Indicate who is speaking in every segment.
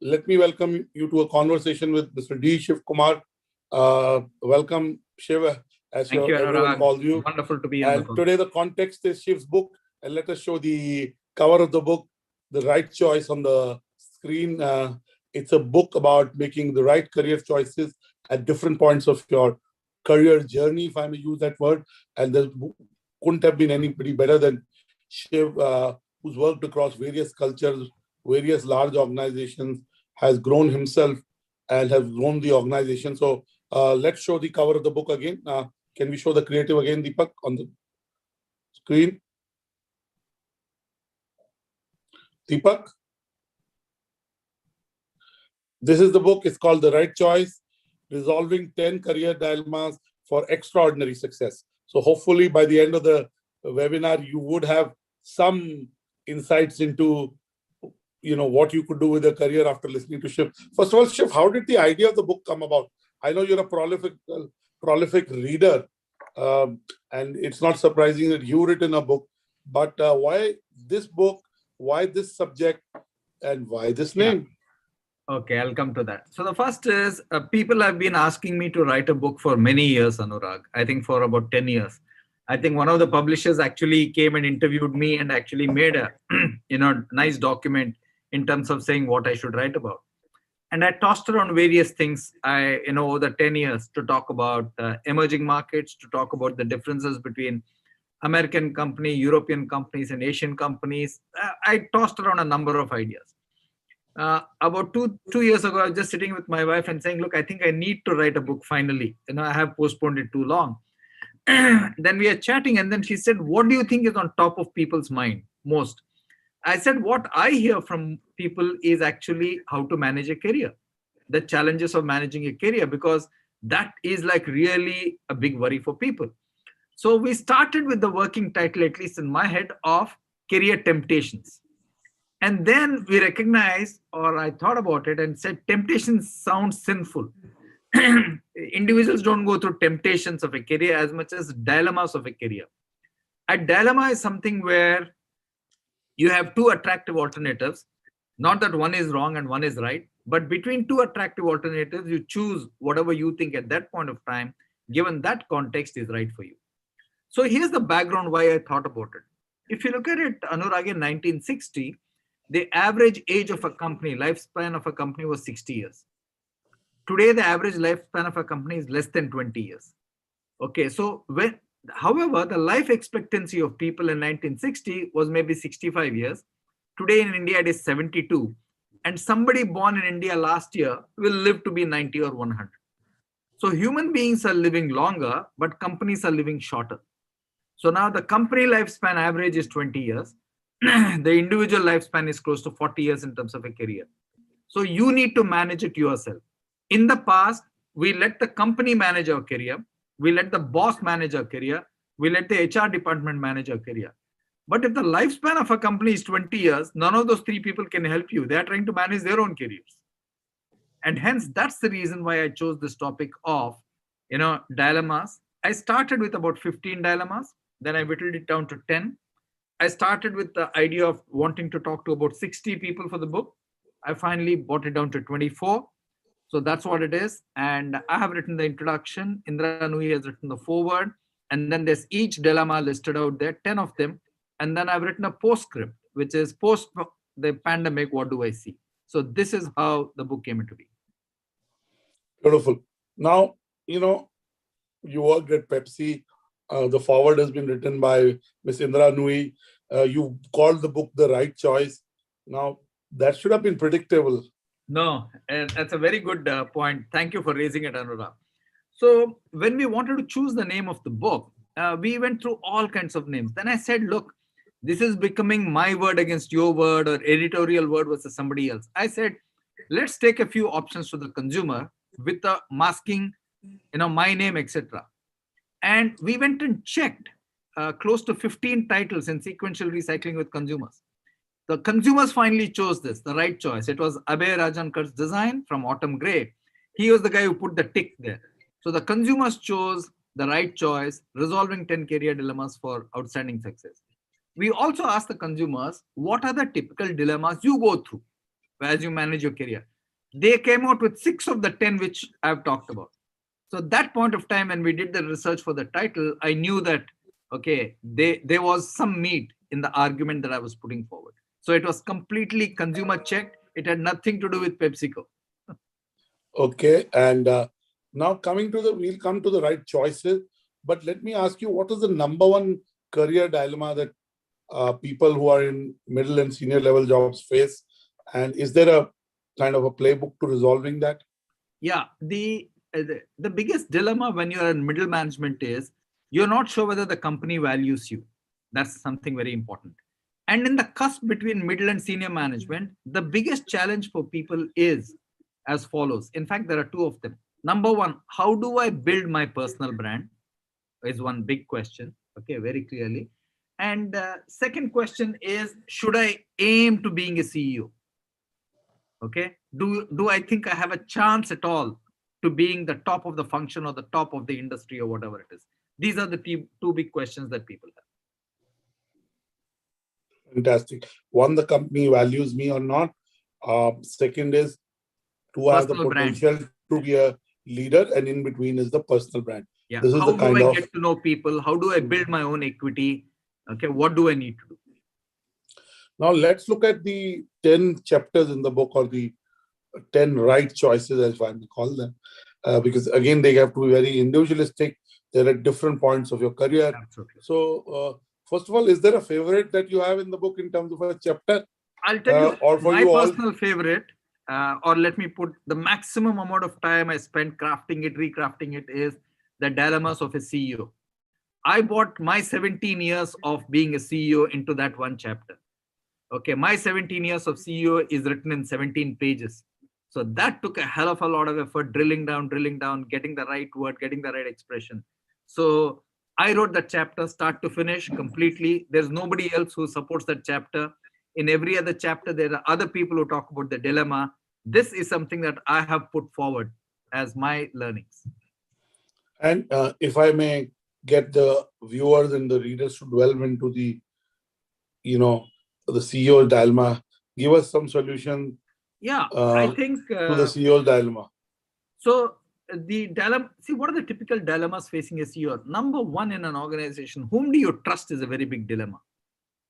Speaker 1: let me welcome you to a conversation with Mr. D. Shivakumar. Welcome, Shiv, as
Speaker 2: Thank you,
Speaker 1: everyone
Speaker 2: Annurag.
Speaker 1: calls you.
Speaker 2: Wonderful to be on the
Speaker 1: And
Speaker 2: call.
Speaker 1: today the context is Shiv's book. And let us show the cover of the book, The Right Choice, on the screen. It's a book about making the right career choices at different points of your career journey, if I may use that word. And there couldn't have been anybody better than Shiv, who's worked across various cultures, various large organizations, has grown himself and has grown the organization. So let's show the cover of the book again. Can we show the creative again, Deepak, on the screen? Deepak? This is the book. It's called The Right Choice, Resolving 10 Career Dilemmas for Extraordinary Success. So hopefully by the end of the webinar, you would have some insights into what you could do with a career after listening to Shiv. First of all, Shiv, how did the idea of the book come about? I know you're a prolific reader, and it's not surprising that you've written a book, but why this book, why this subject, and why this name?
Speaker 2: Okay, I'll come to that. So the first is, people have been asking me to write a book for many years, Annurag. I think for about 10 years. I think one of the publishers actually came and interviewed me and actually made a nice document in terms of saying what I should write about. And I tossed around various things over the 10 years to talk about emerging markets, to talk about the differences between American company, European companies, and Asian companies. I tossed around a number of ideas. About two years ago, I was just sitting with my wife and saying, look, I think I need to write a book finally. I have postponed it too long. Then we are chatting, and then she said, what do you think is on top of people's mind most? I said, what I hear from people is actually how to manage a career, the challenges of managing a career, because that is like really a big worry for people. So we started with the working title, at least in my head, of Career Temptations. And then we recognized, or I thought about it and said, temptations sound sinful. Individuals don't go through temptations of a career as much as dilemmas of a career. A dilemma is something where you have two attractive alternatives, not that one is wrong and one is right, but between two attractive alternatives, you choose whatever you think at that point of time, given that context, is right for you. So here's the background why I thought about it. If you look at it, Annurag, in 1960, the average age of a company, lifespan of a company, was 60 years. Today, the average lifespan of a company is less than 20 years. Okay, so however, the life expectancy of people in 1960 was maybe 65 years. Today in India, it is 72. And somebody born in India last year will live to be 90 or 100. So human beings are living longer, but companies are living shorter. So now the company lifespan average is 20 years. The individual lifespan is close to 40 years in terms of a career. So you need to manage it yourself. In the past, we let the company manage our career. We let the boss manage our career. We let the HR department manage our career. But if the lifespan of a company is 20 years, none of those three people can help you. They are trying to manage their own careers. And hence, that's the reason why I chose this topic of, dilemmas. I started with about 15 dilemmas. Then I whittled it down to 10. I started with the idea of wanting to talk to about 60 people for the book. I finally brought it down to 24. So that's what it is. And I have written the introduction. Indra Nui has written the foreword. And then there's each dilemma listed out there, 10 of them. And then I've written a postscript, which is post the pandemic, what do I see? So this is how the book came into being.
Speaker 1: Beautiful. Now, you worked at Pepsi. The foreword has been written by Miss Indra Nui. You called the book The Right Choice. Now, that should have been predictable.
Speaker 2: No, that's a very good point. Thank you for raising it, Annurag. So when we wanted to choose the name of the book, we went through all kinds of names. Then I said, look, this is becoming my word against your word, or editorial word versus somebody else. I said, let's take a few options to the consumer with the masking, my name, etc. And we went and checked close to 15 titles in sequential recycling with consumers. The consumers finally chose this, The Right Choice. It was Abhay Rajankar's design from Autumn Grey. He was the guy who put the tick there. So the consumers chose The Right Choice, Resolving 10 Career Dilemmas for Outstanding Success. We also asked the consumers, what are the typical dilemmas you go through as you manage your career. They came out with 6 of the 10 which I've talked about. So at that point of time, when we did the research for the title, I knew that, okay, there was some meat in the argument that I was putting forward. So it was completely consumer checked. It had nothing to do with PepsiCo.
Speaker 1: Okay. And now we'll come to the right choices. But let me ask you, what is the number one career dilemma that people who are in middle and senior level jobs face? And is there a kind of a playbook to resolving that?
Speaker 2: Yeah, the biggest dilemma when you're in middle management is you're not sure whether the company values you. That's something very important. And in the cusp between middle and senior management, the biggest challenge for people is as follows. In fact, there are 2 of them. Number one, how do I build my personal brand? Is one big question. Okay, very clearly. And second question is, should I aim to being a CEO? Okay, do I think I have a chance at all to being the top of the function or the top of the industry or whatever it is? These are the 2 big questions that people have.
Speaker 1: Fantastic. One, the company values me or not. Second is, do I have the potential to be a leader? And in between is the personal brand.
Speaker 2: Yeah.
Speaker 1: This is
Speaker 2: how
Speaker 1: the kind
Speaker 2: do I
Speaker 1: of
Speaker 2: get to know people? How do I build my own equity? Okay, what do I need to do?
Speaker 1: Now let's look at the 10 chapters in the book, or the 10 right choices, as I call them, because again, they have to be very individualistic. They're at different points of your career.
Speaker 2: Absolutely.
Speaker 1: So first of all, is there a favorite that you have in the book in terms of a chapter?
Speaker 2: I'll tell you,
Speaker 1: or for
Speaker 2: my
Speaker 1: you
Speaker 2: personal favorite, or let me put the maximum amount of time I spent crafting it, recrafting it, is the dilemmas of a CEO. I bought my 17 years of being a CEO into that one chapter. Okay, my 17 years of CEO is written in 17 pages. So that took a hell of a lot of effort, drilling down, getting the right word, getting the right expression. So I wrote that chapter start to finish completely. There's nobody else who supports that chapter. In every other chapter, there are other people who talk about the dilemma. This is something that I have put forward as my learnings.
Speaker 1: And if I may get the viewers and the readers to delve into the, the CEO dilemma, give us some solution.
Speaker 2: Yeah, I think
Speaker 1: to the CEO dilemma.
Speaker 2: So the dilemma, see, what are the typical dilemmas facing a CEO? Number one, in an organization, whom do you trust is a very big dilemma.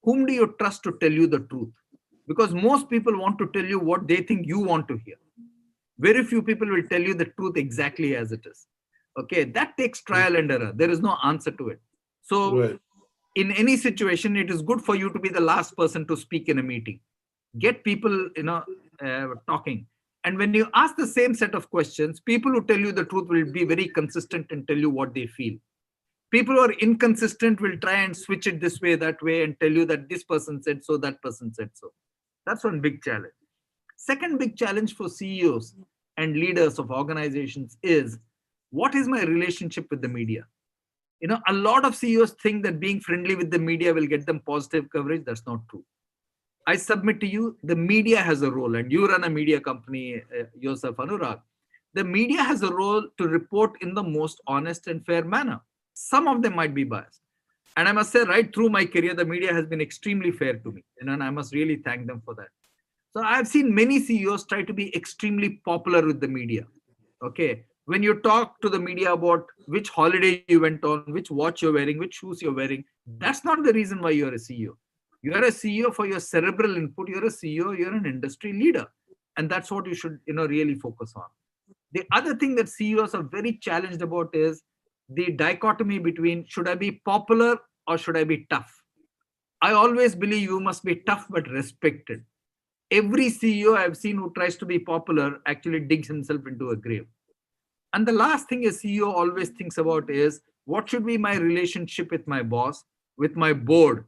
Speaker 2: Whom do you trust to tell you the truth? Because most people want to tell you what they think you want to hear. Very few people will tell you the truth exactly as it is. Okay, that takes trial and error. There is no answer to it. So in any situation, it is good for you to be the last person to speak in a meeting. Get people, talking. And when you ask the same set of questions, people who tell you the truth will be very consistent and tell you what they feel. People who are inconsistent will try and switch it this way, that way, and tell you that this person said so, that person said so. That's one big challenge. Second big challenge for CEOs and leaders of organizations is, what is my relationship with the media? A lot of CEOs think that being friendly with the media will get them positive coverage. That's not true. I submit to you, the media has a role, and you run a media company yourself, Annurag. The media has a role to report in the most honest and fair manner. Some of them might be biased. And I must say, right through my career, the media has been extremely fair to me. And I must really thank them for that. So I've seen many CEOs try to be extremely popular with the media. Okay. When you talk to the media about which holiday you went on, which watch you're wearing, which shoes you're wearing, that's not the reason why you're a CEO. You're a CEO for your cerebral input. You're a CEO, you're an industry leader. And that's what you should, really focus on. The other thing that CEOs are very challenged about is the dichotomy between, should I be popular or should I be tough? I always believe you must be tough but respected. Every CEO I've seen who tries to be popular actually digs himself into a grave. And the last thing a CEO always thinks about is, what should be my relationship with my boss, with my board?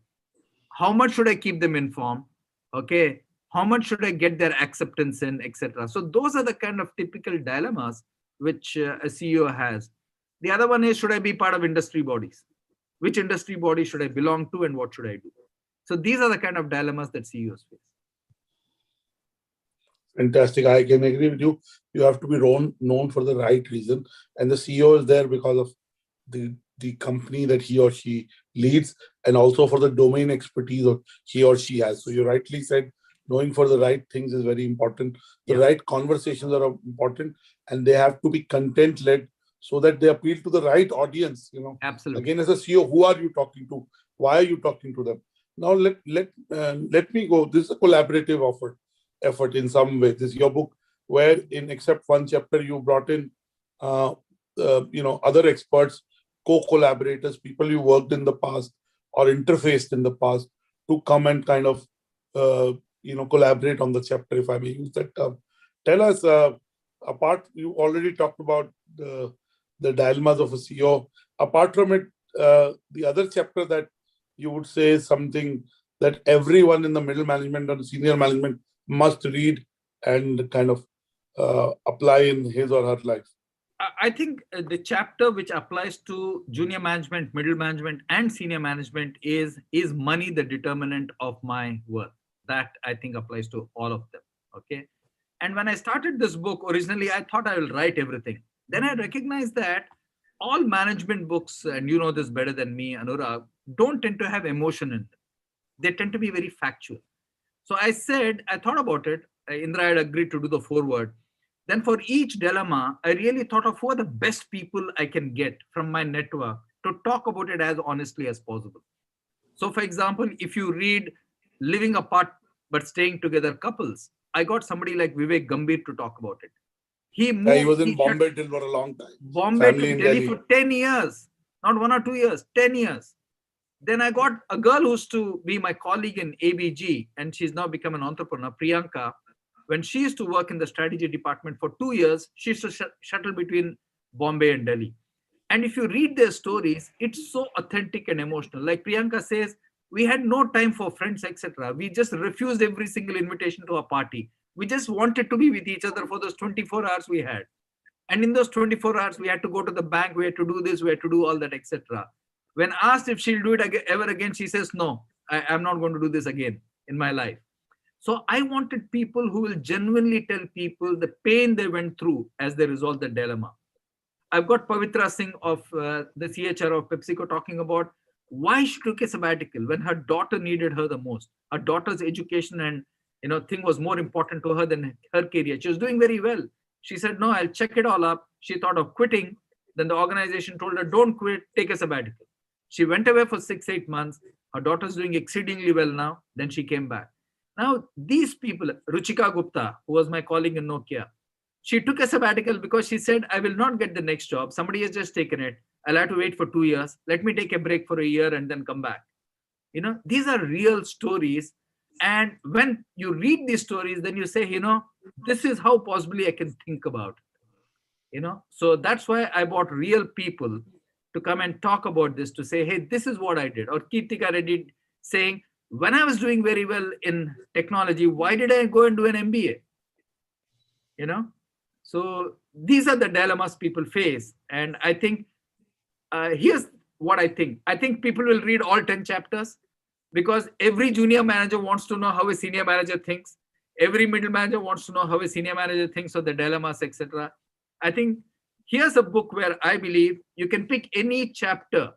Speaker 2: How much should I keep them informed? Okay. How much should I get their acceptance in, etc. So those are the kind of typical dilemmas which a CEO has. The other one is, should I be part of industry bodies? Which industry body should I belong to and what should I do? So these are the kind of dilemmas that CEOs face.
Speaker 1: Fantastic. I can agree with you. You have to be known for the right reason. And the CEO is there because of the company that he or she leads, and also for the domain expertise he or she has. So you rightly said knowing for the right things is very important. The
Speaker 2: Yeah.
Speaker 1: right conversations are important, and they have to be content-led so that they appeal to the right audience.
Speaker 2: Absolutely.
Speaker 1: Again, as a CEO, who are you talking to? Why are you talking to them? Now, let me go. This is a collaborative effort in some way. This is your book, where in except one chapter, you brought in, uh, other experts, co-collaborators, people you worked in the past or interfaced in the past, to come and kind of collaborate on the chapter, if I may use that term. Tell us, apart, you already talked about the dilemmas of a CEO. Apart from it, the other chapter that you would say is something that everyone in the middle management or the senior management must read and kind of apply in his or her life.
Speaker 2: I think the chapter which applies to junior management, middle management, and senior management is money the determinant of my worth? That I think applies to all of them. Okay. And when I started this book, originally I thought I will write everything. Then I recognized that all management books, and you know this better than me, Anurag, don't tend to have emotion in them. They tend to be very factual. So I thought about it. Indra had agreed to do the foreword. Then for each dilemma, I really thought of who are the best people I can get from my network to talk about it as honestly as possible. So for example, if you read Living Apart but Staying Together Couples, I got somebody like Vivek Gambhir to talk about it. He
Speaker 1: He was in
Speaker 2: shut
Speaker 1: Bombay till for a long time.
Speaker 2: Bombay
Speaker 1: Family
Speaker 2: to
Speaker 1: in
Speaker 2: Delhi
Speaker 1: Delhi.
Speaker 2: for 10 years, not 1 or 2 years, 10 years. Then I got a girl who used to be my colleague in ABG, and she's now become an entrepreneur, Priyanka. When she used to work in the strategy department for 2 years, she used to shuttle between Bombay and Delhi. And if you read their stories, it's so authentic and emotional. Like Priyanka says, we had no time for friends, etc. We just refused every single invitation to a party. We just wanted to be with each other for those 24 hours we had. And in those 24 hours, we had to go to the bank, we had to do this, we had to do all that, etc. When asked if she'll do it ever again, she says, no, I'm not going to do this again in my life. So I wanted people who will genuinely tell people the pain they went through as they resolved the dilemma. I've got Pavitra Singh of the CHR of PepsiCo talking about why she took a sabbatical when her daughter needed her the most. Her daughter's education and thing was more important to her than her career. She was doing very well. She said, no, I'll check it all up. She thought of quitting. Then the organization told her, don't quit, take a sabbatical. She went away for 6-8 months. Her daughter's doing exceedingly well now. Then she came back. Now, these people, Ruchika Gupta, who was my colleague in Nokia, she took a sabbatical because she said, I will not get the next job. Somebody has just taken it. I'll have to wait for 2 years. Let me take a break for a year and then come back. These are real stories. And when you read these stories, then you say, this is how possibly I can think about it. So that's why I bought real people to come and talk about this, to say, hey, this is what I did. Or Kirtika Reddy saying, when I was doing very well in technology, why did I go and do an MBA? So these are the dilemmas people face. And I think here's what I think. I think people will read all 10 chapters because every junior manager wants to know how a senior manager thinks. Every middle manager wants to know how a senior manager thinks of the dilemmas, etc. I think here's a book where I believe you can pick any chapter,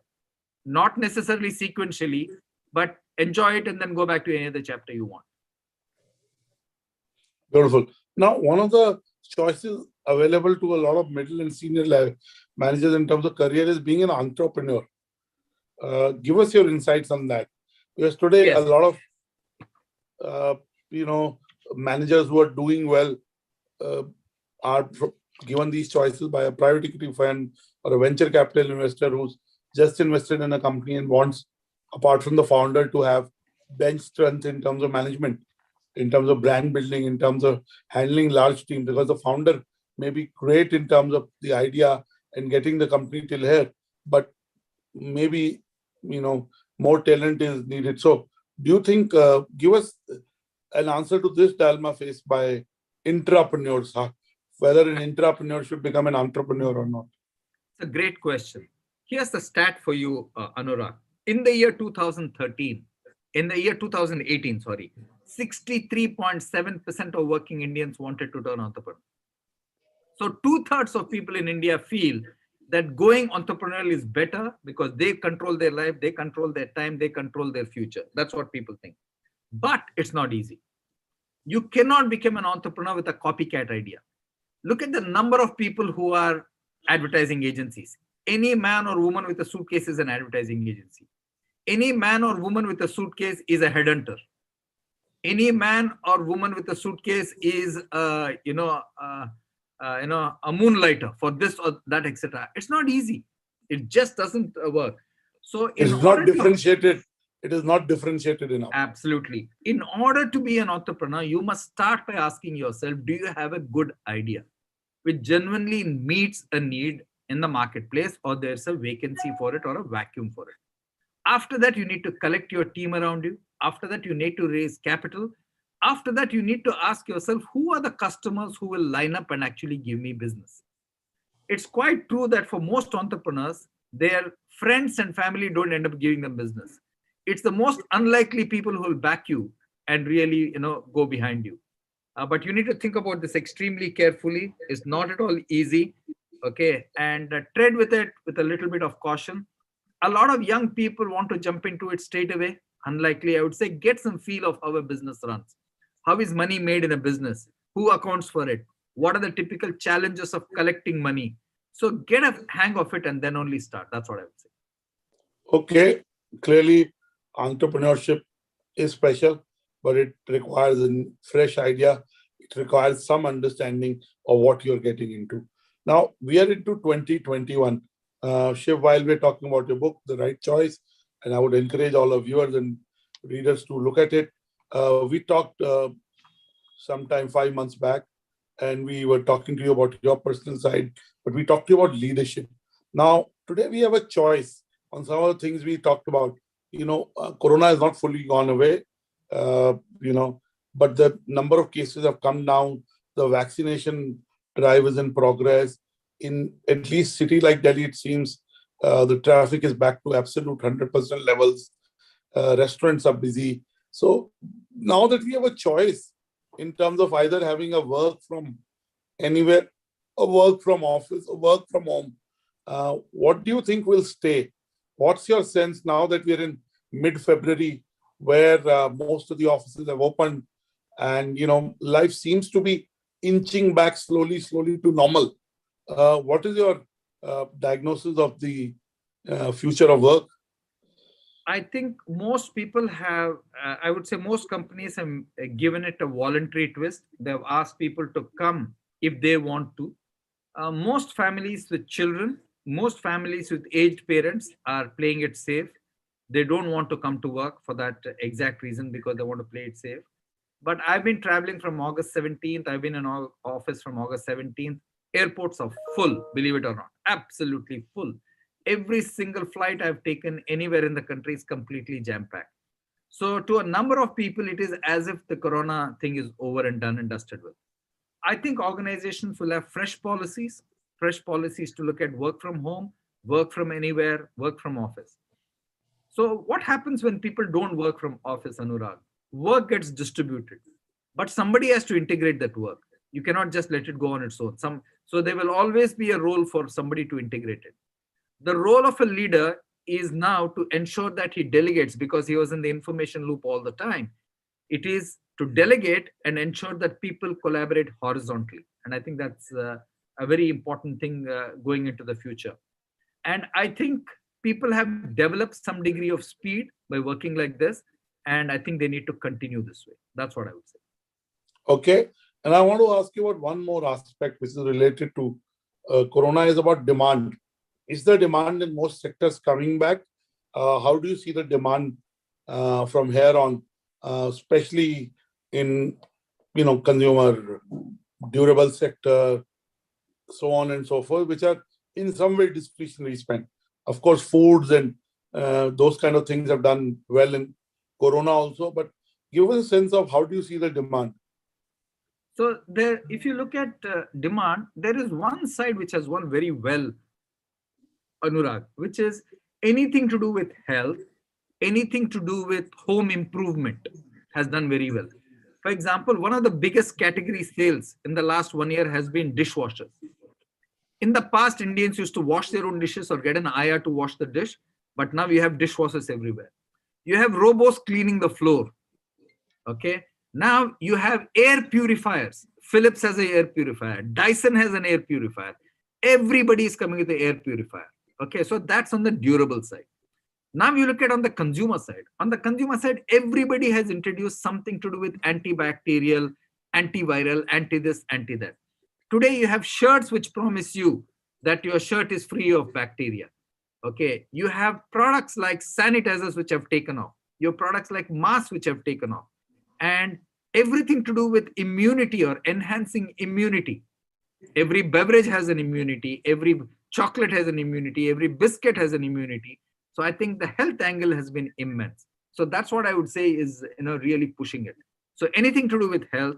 Speaker 2: not necessarily sequentially, but enjoy it and then go back to any other chapter you want.
Speaker 1: Beautiful. Now, one of the choices available to a lot of middle and senior level managers in terms of career is being an entrepreneur. Give us your insights on that. Because today,
Speaker 2: Yes.
Speaker 1: a lot of managers who are doing well are given these choices by a private equity fund or a venture capital investor who's just invested in a company and wants, apart from the founder, to have bench strength in terms of management, in terms of brand building, in terms of handling large teams, because the founder may be great in terms of the idea and getting the company till here, but maybe more talent is needed. So do you think, give us an answer to this dilemma faced by intrapreneurs, whether an intrapreneur should become an entrepreneur or not?
Speaker 2: It's a great question. Here's the stat for you, Anurag. In the year 2018, 63.7% of working Indians wanted to turn entrepreneur. So 2/3 of people in India feel that going entrepreneurial is better because they control their life, they control their time, they control their future. That's what people think. But it's not easy. You cannot become an entrepreneur with a copycat idea. Look at the number of people who are advertising agencies. Any man or woman with a suitcase is an advertising agency. Any man or woman with a suitcase is a headhunter. Any man or woman with a suitcase is, a moonlighter for this or that, etc. It's not easy. It just doesn't work. So, in
Speaker 1: It's not
Speaker 2: order to
Speaker 1: differentiated. It is not differentiated enough.
Speaker 2: absolutely, in order to be an entrepreneur, you must start by asking yourself, do you have a good idea which genuinely meets a need in the marketplace, or there's a vacancy for it or a vacuum for it? After that, you need to collect your team around you. After that, you need to raise capital. After that, you need to ask yourself, who are the customers who will line up and actually give me business? It's quite true that for most entrepreneurs, their friends and family don't end up giving them business. It's the most unlikely people who will back you and really, go behind you. But you need to think about this extremely carefully. It's not at all easy. Okay. And tread with it with a little bit of caution. A lot of young people want to jump into it straight away. Unlikely, I would say. Get some feel of how a business runs. How is money made in a business? Who accounts for it? What are the typical challenges of collecting money? So get a hang of it and then only start. That's what I would say.
Speaker 1: Okay, clearly entrepreneurship is special, but it requires a fresh idea. It requires some understanding of what you're getting into. Now, we are into 2021. Shiv, while we're talking about your book, The Right Choice, and I would encourage all of viewers and readers to look at it. We talked sometime 5 months back, and we were talking to you about your personal side, but we talked to you about leadership. Now, today we have a choice on some of the things we talked about. Corona is not fully gone away, but the number of cases have come down. The vaccination drive is in progress. In at least city like Delhi, it seems the traffic is back to absolute 100% levels. Restaurants are busy. So now that we have a choice in terms of either having a work from anywhere, a work from office, a work from home, what do you think will stay? What's your sense now that we're in mid-February, where most of the offices have opened, and life seems to be inching back slowly to normal? What is your diagnosis of the future of work?
Speaker 2: I think most people have, I would say most companies have given it a voluntary twist. They've asked people to come if they want to. Most families with children, most families with aged parents are playing it safe. They don't want to come to work for that exact reason, because they want to play it safe. But I've been traveling from August 17th. I've been in office from August 17th. Airports are full, believe it or not, absolutely full. Every single flight I've taken anywhere in the country is completely jam-packed. So to a number of people, it is as if the corona thing is over and done and dusted with. I think organizations will have fresh policies to look at work from home, work from anywhere, work from office. So what happens when people don't work from office, Anurag? Work gets distributed, but somebody has to integrate that work. You cannot just let it go on its own. So there will always be a role for somebody to integrate it. The role of a leader is now to ensure that he delegates, because he was in the information loop all the time. It is to delegate and ensure that people collaborate horizontally. And I think that's a very important thing going into the future. And I think people have developed some degree of speed by working like this. And I think they need to continue this way. That's what I would say.
Speaker 1: Okay. And I want to ask you about one more aspect which is related to Corona, is about demand. Is the demand in most sectors coming back? How do you see the demand from here on, especially in consumer durable sector, so on and so forth, which are in some way discretionary spend? Of course, foods and those kind of things have done well in Corona also, but give us a sense of how do you see the demand?
Speaker 2: So there, if you look at demand, there is one side which has won very well, Anurag, which is anything to do with health, anything to do with home improvement has done very well. For example, one of the biggest category sales in the last 1 year has been dishwashers. In the past, Indians used to wash their own dishes or get an ayah to wash the dish, but now you have dishwashers everywhere. You have robots cleaning the floor. Okay. Now you have air purifiers. Philips has an air purifier. Dyson has an air purifier. Everybody is coming with the air purifier. Okay, so that's on the durable side. Now you look at on the consumer side. On the consumer side, everybody has introduced something to do with antibacterial, antiviral, anti this, anti that. Today you have shirts which promise you that your shirt is free of bacteria. Okay, you have products like sanitizers which have taken off. Your products like masks which have taken off, and everything to do with immunity or enhancing immunity. Every beverage has an immunity. Every chocolate has an immunity. Every biscuit has an immunity. So I think the health angle has been immense. So that's what I would say is, really pushing it. So anything to do with health,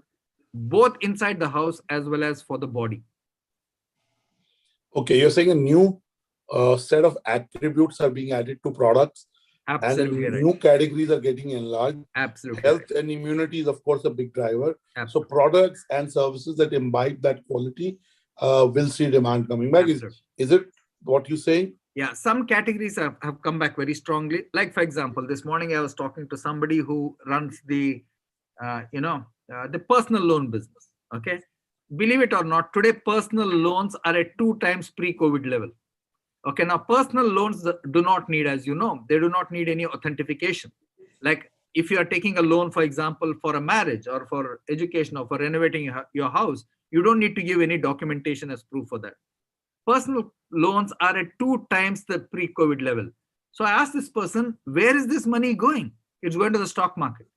Speaker 2: both inside the house as well as for the body.
Speaker 1: Okay, you're saying a new set of attributes are being added to products.
Speaker 2: Absolutely
Speaker 1: and
Speaker 2: right.
Speaker 1: new categories are getting enlarged.
Speaker 2: Absolutely
Speaker 1: Health
Speaker 2: right.
Speaker 1: and immunity is, of course, a big driver.
Speaker 2: Absolutely.
Speaker 1: So products and services that imbibe that quality will see demand coming back. Is it what you're saying?
Speaker 2: Yeah, some categories have come back very strongly. Like, for example, this morning I was talking to somebody who runs the personal loan business. Okay. Believe it or not, today personal loans are at 2 times pre-COVID level. Okay, now personal loans do not need, as you know, they do not need any authentication. Like if you are taking a loan, for example, for a marriage or for education or for renovating your house, you don't need to give any documentation as proof for that. Personal loans are at 2 times the pre-COVID level. So I asked this person, where is this money going? It's going to the stock market.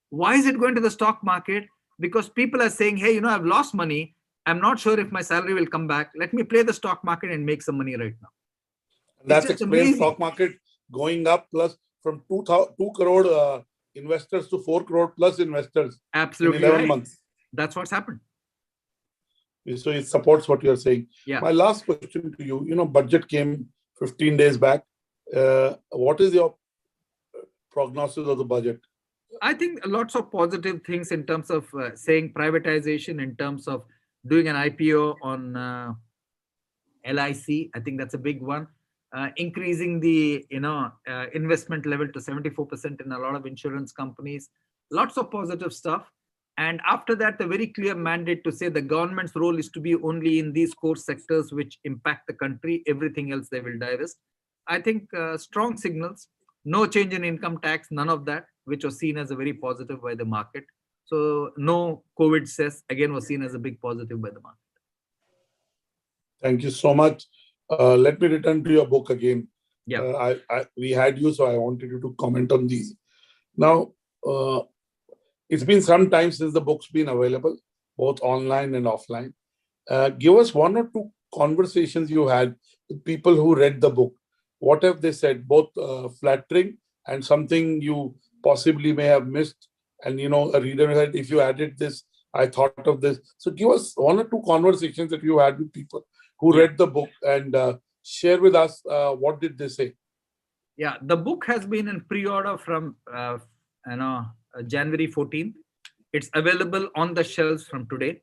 Speaker 2: Why is it going to the stock market? Because people are saying, hey, I've lost money. I'm not sure if my salary will come back. Let me play the stock market and make some money right now.
Speaker 1: That's explains stock market going up, plus from 2 crore investors to 4 crore plus investors.
Speaker 2: Absolutely
Speaker 1: in 11
Speaker 2: right.
Speaker 1: months.
Speaker 2: That's what's happened.
Speaker 1: So it supports what you're saying.
Speaker 2: Yeah.
Speaker 1: My last question to you, budget came 15 days back. What is your prognosis of the budget?
Speaker 2: I think lots of positive things in terms of saying privatization, in terms of doing an IPO on LIC. I think that's a big one. Increasing the investment level to 74% in a lot of insurance companies. Lots of positive stuff. And after that, the very clear mandate to say the government's role is to be only in these core sectors which impact the country. Everything else they will divest. I think strong signals. No change in income tax, none of that, which was seen as a very positive by the market. So no COVID cess, again, was seen as a big positive by the market.
Speaker 1: Thank you so much. Let me return to your book again.
Speaker 2: Yeah.
Speaker 1: We had you, so I wanted you to comment on these. Now, it's been some time since the book's been available, both online and offline. Give us 1 or 2 conversations you had with people who read the book. What have they said, both flattering and something you possibly may have missed? And, a reader said, if you added this, I thought of this. So give us 1 or 2 conversations that you had with people who read the book, and share with us what did they say.
Speaker 2: Yeah, the book has been in pre-order from January 14th. It's available on the shelves from today.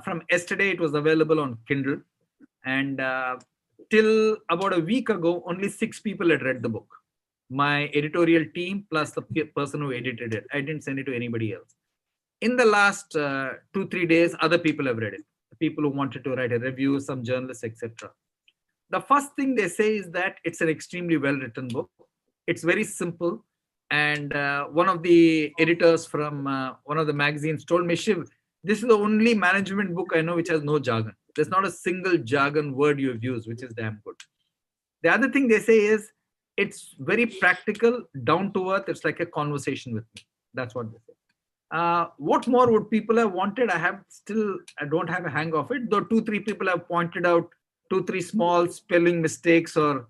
Speaker 2: From yesterday, it was available on Kindle. And till about a week ago, only 6 people had read the book. My editorial team plus the person who edited it. I didn't send it to anybody else. In the last 2-3 days, other people have read it. People who wanted to write a review, some journalists, etc. The first thing they say is that it's an extremely well-written book. It's very simple. And one of the editors from one of the magazines told me, Shiv, this is the only management book I know which has no jargon. There's not a single jargon word you have used, which is damn good. The other thing they say is it's very practical, down to earth. It's like a conversation with me. That's what they say. What more would people have wanted? I don't have a hang of it, though 2-3 people have pointed out 2-3 small spelling mistakes or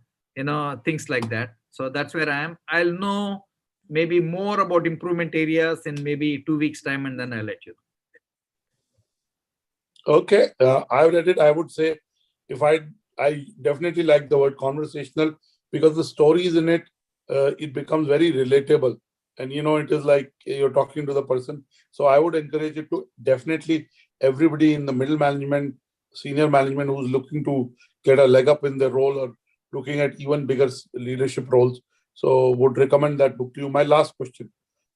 Speaker 2: things like that. So that's where I am. I'll know maybe more about improvement areas in maybe 2 weeks time, and then I'll let you know.
Speaker 1: Okay, I read it. I would say I definitely like the word conversational, because the stories in it, it becomes very relatable. And, it is like you're talking to the person. So I would encourage it to definitely everybody in the middle management, senior management who's looking to get a leg up in their role or looking at even bigger leadership roles. So would recommend that book to you. My last question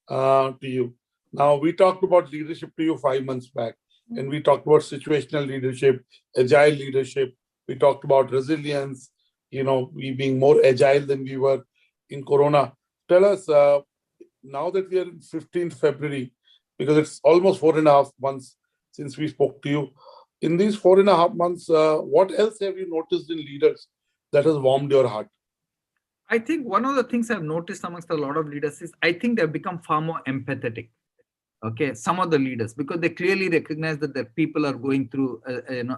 Speaker 1: to you. Now, we talked about leadership to you 5 months back, and we talked about situational leadership, agile leadership. We talked about resilience, we being more agile than we were in Corona. Tell us, now that we are in 15th February, because it's almost 4.5 months since we spoke to you, in these 4.5 months, what else have you noticed in leaders that has warmed your heart?
Speaker 2: I think one of the things I've noticed amongst a lot of leaders is I think they've become far more empathetic. Okay, some of the leaders, because they clearly recognize that their people are going through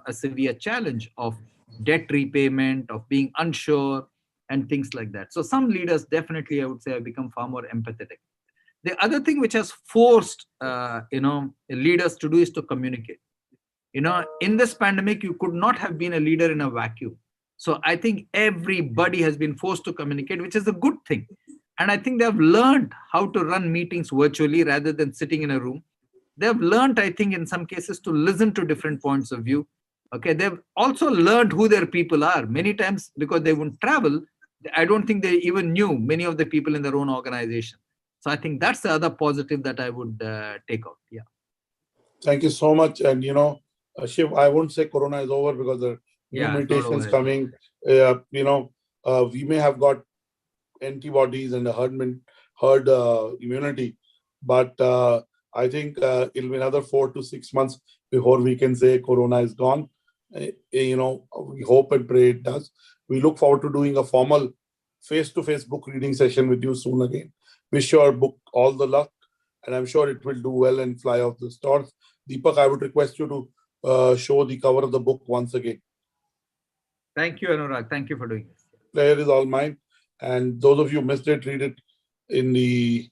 Speaker 2: a severe challenge of debt repayment, of being unsure, and things like that. So some leaders definitely, I would say, have become far more empathetic. The other thing which has forced leaders to do is to communicate. In this pandemic, you could not have been a leader in a vacuum. So I think everybody has been forced to communicate, which is a good thing. And I think they've learned how to run meetings virtually rather than sitting in a room. They've learned, I think, in some cases to listen to different points of view. Okay, they've also learned who their people are. Many times, because they wouldn't travel, I don't think they even knew many of the people in their own organization. So I think that's the other positive that I would take out. Yeah.
Speaker 1: Thank you so much. And, Shiv, I won't say Corona is over because the new mutations coming. We may have got antibodies and a herd immunity, but I think it'll be another 4 to 6 months before we can say Corona is gone. We hope and pray it does. We look forward to doing a formal face-to-face book reading session with you soon again. Wish your book all the luck, and I'm sure it will do well and fly off the stores. Deepak, I would request you to show the cover of the book once again.
Speaker 2: Thank you, Annurag. Thank you for doing this.
Speaker 1: Pleasure is all mine. And those of you who missed it, read it in the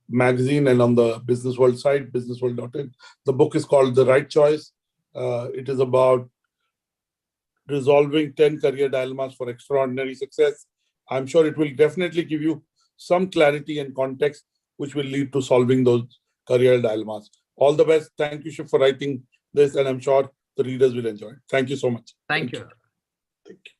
Speaker 1: magazine and on the Business World site, businessworld.in. The book is called The Right Choice. It is about resolving 10 career dilemmas for extraordinary success. I'm sure it will definitely give you some clarity and context, which will lead to solving those career dilemmas. All the best. Thank you, Shiv, for writing this, and I'm sure the readers will enjoy it. Thank you so much.
Speaker 2: Thank you.
Speaker 1: Thank you.